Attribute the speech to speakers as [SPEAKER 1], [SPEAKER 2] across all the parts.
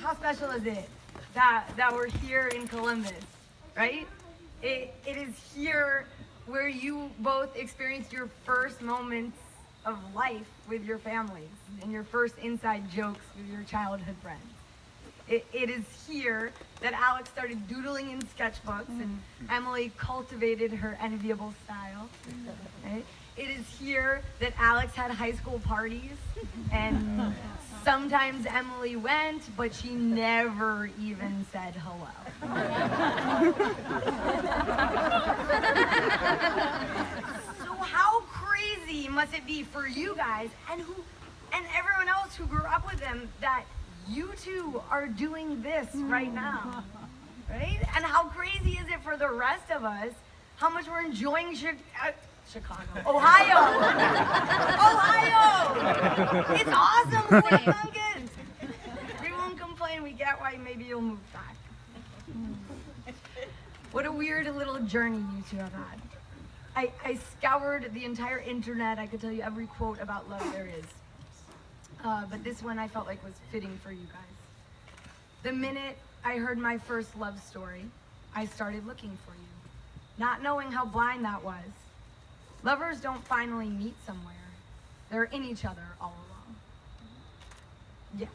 [SPEAKER 1] how special is it that we're here in Columbus, right? It is here where you both experienced your first moments of life with your families and your first inside jokes with your childhood friends. It is here that Alex started doodling in sketchbooks and Emily cultivated her enviable style. Right? It is here that Alex had high school parties and sometimes Emily went, but she never even said hello. So how crazy must it be for you guys and everyone else who grew up with them that you two are doing this right now, right? And how crazy is it for the rest of us, how much we're enjoying Chicago, Ohio. It's awesome, Flint Pumpkins. We won't complain, we get why maybe you'll move back. What a weird little journey you two have had. I scoured the entire internet. I could tell you every quote about love there is. But this one I felt like was fitting for you guys. The minute I heard my first love story, I started looking for you, not knowing how blind that was. Lovers don't finally meet somewhere. They're in each other all along. Yes,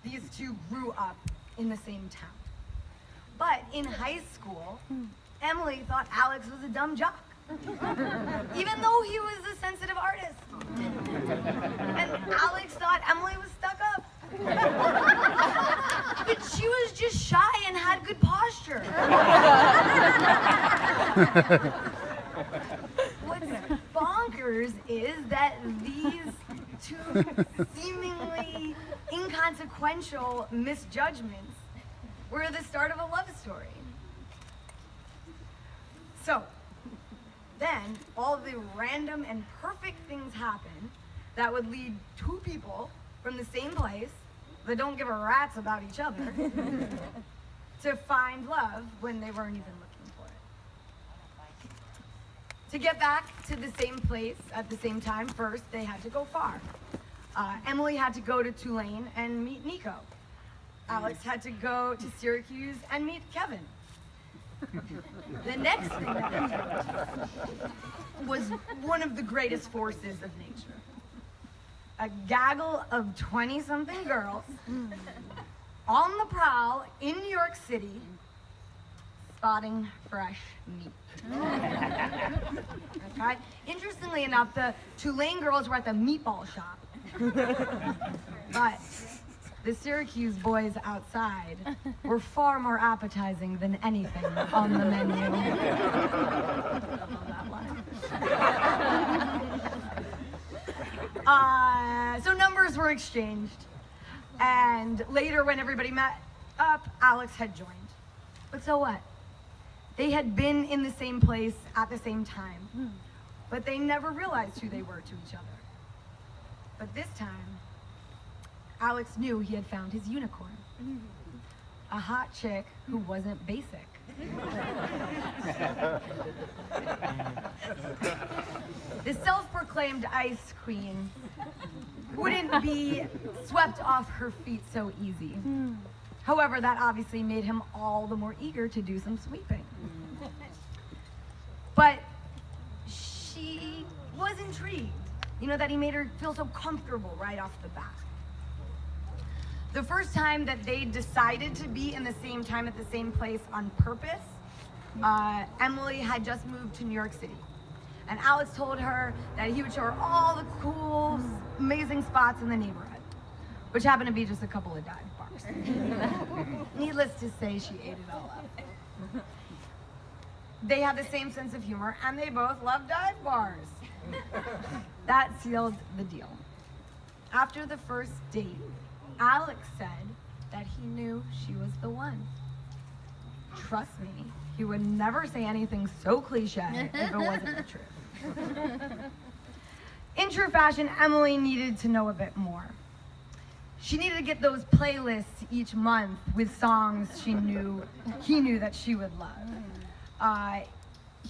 [SPEAKER 1] these two grew up in the same town. But in high school, Emily thought Alex was a dumb jock, even though he was a sensitive artist. And Alex thought Emily was stuck up. But she was just shy and had good posture. What's bonkers is that these two seemingly inconsequential misjudgments were the start of a love story. So, then all of the random and perfect things happen that would lead two people from the same place that don't give a rat's about each other to find love when they weren't even looking for it. To get back to the same place at the same time, first they had to go far. Emily had to go to Tulane and meet Nico. Alex had to go to Syracuse and meet Kevin. The next thing that happened was one of the greatest forces of nature. A gaggle of 20-something girls on the prowl in New York City, spotting fresh meat. Okay? Interestingly enough, the Tulane girls were at the meatball shop. But the Syracuse boys outside were far more appetizing than anything on the menu. So numbers were exchanged, and later when everybody met up, Alex had joined. But so what? They had been in the same place at the same time, but they never realized who they were to each other. But this time, Alex knew he had found his unicorn. A hot chick who wasn't basic. The self-proclaimed ice queen wouldn't be swept off her feet so easy. However, that obviously made him all the more eager to do some sweeping. But she was intrigued, that he made her feel so comfortable right off the bat. The first time that they decided to be in the same time at the same place on purpose, Emily had just moved to New York City. And Alex told her that he would show her all the cool, amazing spots in the neighborhood, which happened to be just a couple of dive bars. Needless to say, she ate it all up. They had the same sense of humor, and they both loved dive bars. That sealed the deal. After the first date, Alex said that he knew she was the one. Trust me, he would never say anything so cliche if it wasn't the truth. In true fashion, Emily needed to know a bit more. She needed to get those playlists each month with songs he knew that she would love.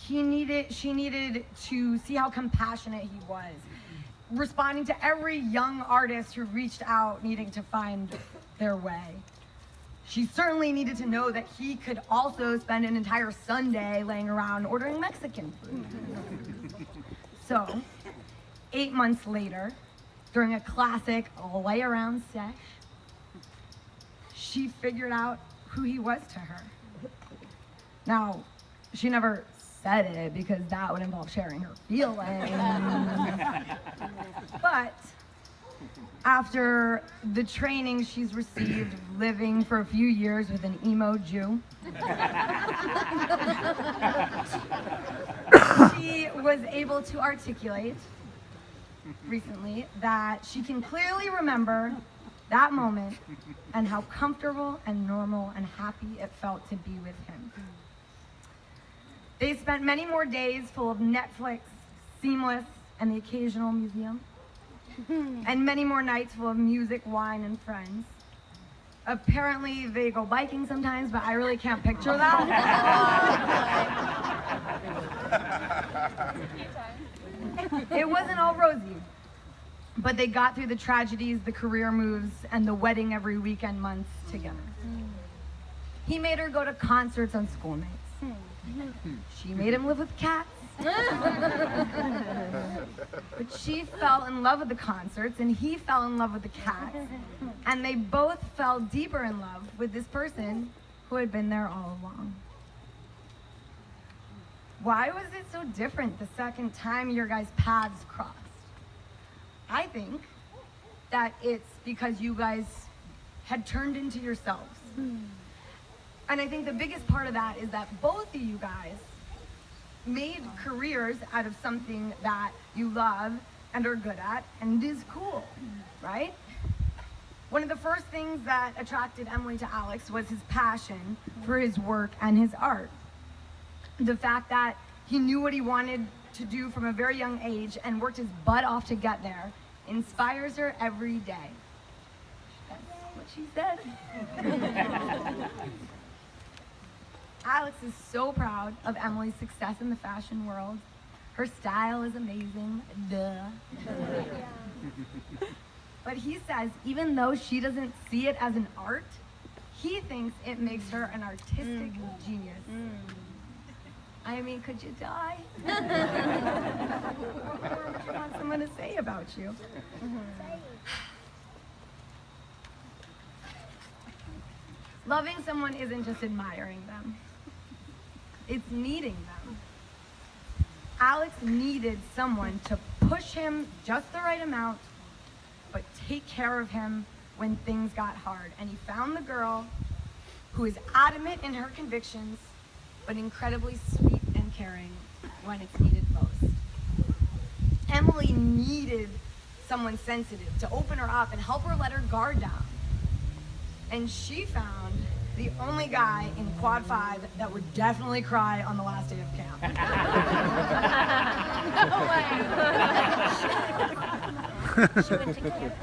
[SPEAKER 1] She needed to see how compassionate he was, responding to every young artist who reached out needing to find their way. She certainly needed to know that he could also spend an entire Sunday laying around ordering Mexican food. So, 8 months later, during a classic lay around sesh, she figured out who he was to her. Now, she never said it because that would involve sharing her feelings. But after the training she's received living for a few years with an emo Jew, she was able to articulate recently that she can clearly remember that moment and how comfortable and normal and happy it felt to be with him. They spent many more days full of Netflix, Seamless, and the occasional museum, and many more nights full of music, wine, and friends. Apparently, they go biking sometimes, but I really can't picture that. It wasn't all rosy, but they got through the tragedies, the career moves, and the wedding every weekend months together. He made her go to concerts on school nights. She made him live with cats. But she fell in love with the concerts, and he fell in love with the cats. And they both fell deeper in love with this person who had been there all along. Why was it so different the second time your guys' paths crossed? I think that it's because you guys had turned into yourselves. And I think the biggest part of that is that both of you guys made careers out of something that you love and are good at and is cool, right? One of the first things that attracted Emily to Alex was his passion for his work and his art. The fact that he knew what he wanted to do from a very young age and worked his butt off to get there inspires her every day. That's what she said. Alex is so proud of Emily's success in the fashion world. Her style is amazing, duh. But he says even though she doesn't see it as an art, he thinks it makes her an artistic genius. I mean, could you die? What would you want someone to say about you? Loving someone isn't just admiring them. It's needing them. Alex needed someone to push him just the right amount, but take care of him when things got hard. And he found the girl who is adamant in her convictions, but incredibly sweet and caring when it's needed most. Emily needed someone sensitive to open her up and help her let her guard down. And she found the only guy in Quad 5 that would definitely cry on the last day of camp.
[SPEAKER 2] She went to camp.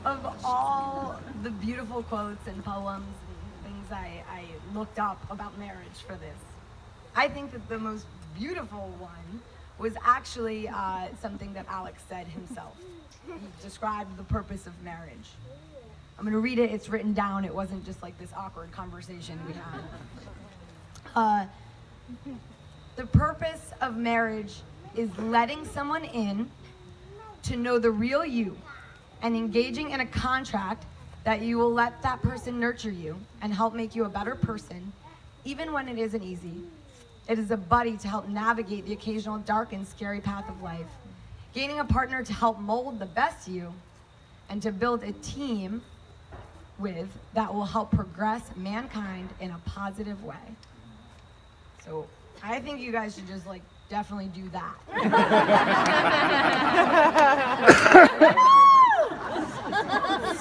[SPEAKER 1] Of all the beautiful quotes and poems and things I looked up about marriage for this, I think that the most beautiful one was actually something that Alex said himself. He described the purpose of marriage. I'm going to read it. It's written down. It wasn't just like this awkward conversation we had. The purpose of marriage is letting someone in to know the real you and engaging in a contract that you will let that person nurture you and help make you a better person, even when it isn't easy. It is a buddy to help navigate the occasional dark and scary path of life, gaining a partner to help mold the best you, and to build a team with that will help progress mankind in a positive way. So I think you guys should just like definitely do that.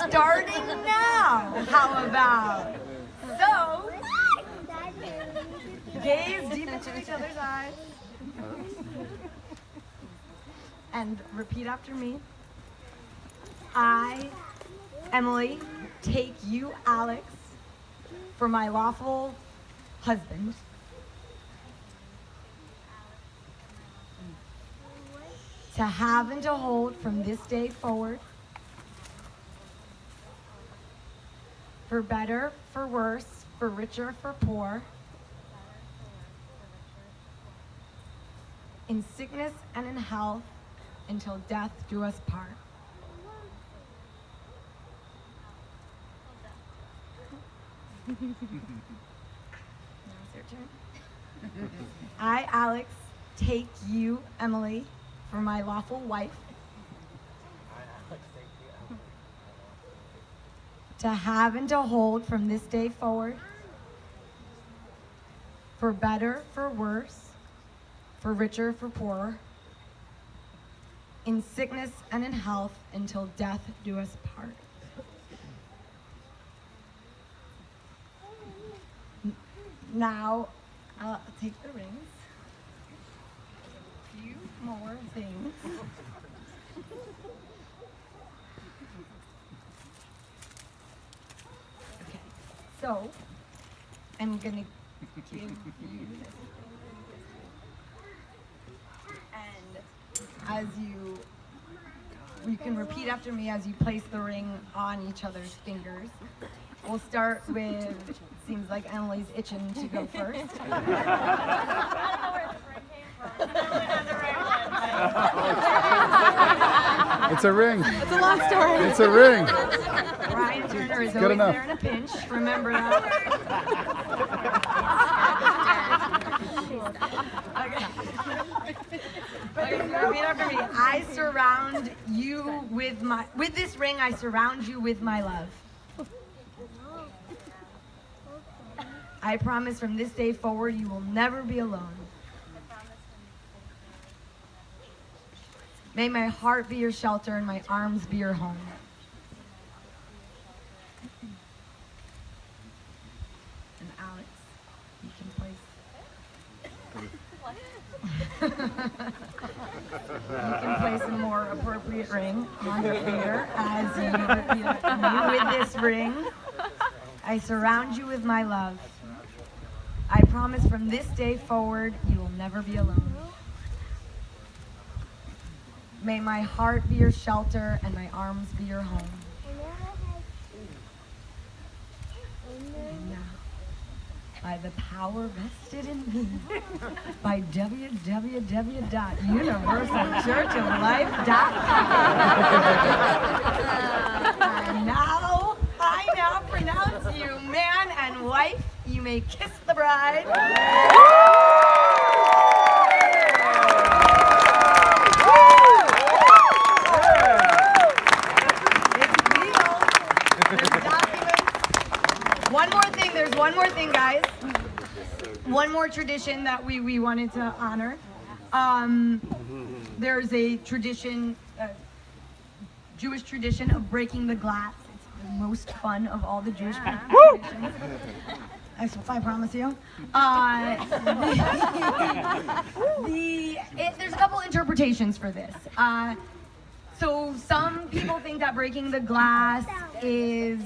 [SPEAKER 1] Starting now, how about? So, gaze deep into each other's eyes and repeat after me. I, Emily, take you, Alex, for my lawful husband. to have and to hold from this day forward, for better, for worse, for richer, for poor, in sickness and in health, until death do us part. Now it's your turn. I, Alex, take you, Emily, for my lawful wife, to have and to hold from this day forward, for better, for worse, for richer, for poorer, in sickness and in health, until death do us part. Now, I'll take the rings. A few more things. Okay, so I'm gonna give you this. And as you can repeat after me as you place the ring on each other's fingers. We'll start with, seems like Emily's itching to go first.
[SPEAKER 2] I don't know where this ring came from.
[SPEAKER 3] It's a ring.
[SPEAKER 2] It's a long story.
[SPEAKER 3] It's a ring.
[SPEAKER 1] Brian Turner is
[SPEAKER 3] Good
[SPEAKER 1] always
[SPEAKER 3] enough.
[SPEAKER 1] there in a pinch. Remember that. Okay, repeat after me. I surround you with this ring, I surround you with my love. I promise from this day forward you will never be alone. May my heart be your shelter and my arms be your home. And Alex, you can place a more appropriate ring on your finger as you repeat after me. With this ring, I surround you with my love. I promise from this day forward, you will never be alone. May my heart be your shelter and my arms be your home. And now, by the power vested in me, by www.universalchurchoflife.com. I now pronounce you man and wife. You may kiss the bride. It's legal. There's documents. There's one more thing, guys. One more tradition that we wanted to honor. There's a tradition, Jewish tradition of breaking the glass. It's the most fun of all the Jewish traditions. I promise you. There's a couple interpretations for this. So some people think that breaking the glass it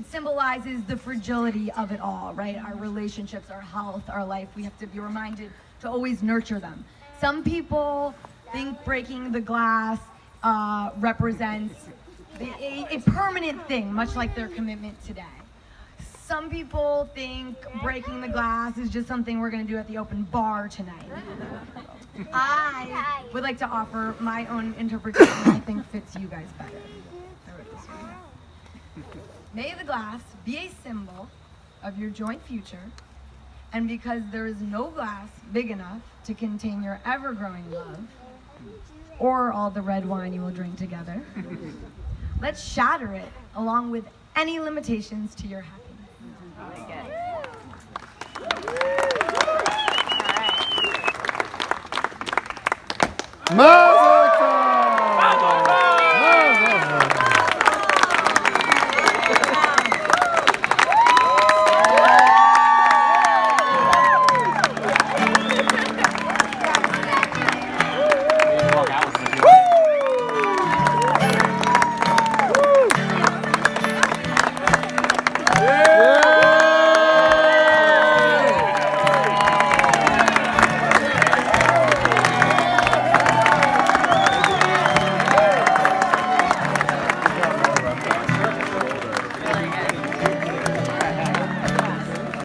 [SPEAKER 1] symbolizes the fragility of it all, right? Our relationships, our health, our life. We have to be reminded to always nurture them. Some people think breaking the glass represents a permanent thing, much like their commitment today. Some people think breaking the glass is just something we're going to do at the open bar tonight. I would like to offer my own interpretation I think fits you guys better. I wrote this one. May the glass be a symbol of your joint future, and because there is no glass big enough to contain your ever-growing love, or all the red wine you will drink together, let's shatter it along with any limitations to your happiness.
[SPEAKER 3] Mo!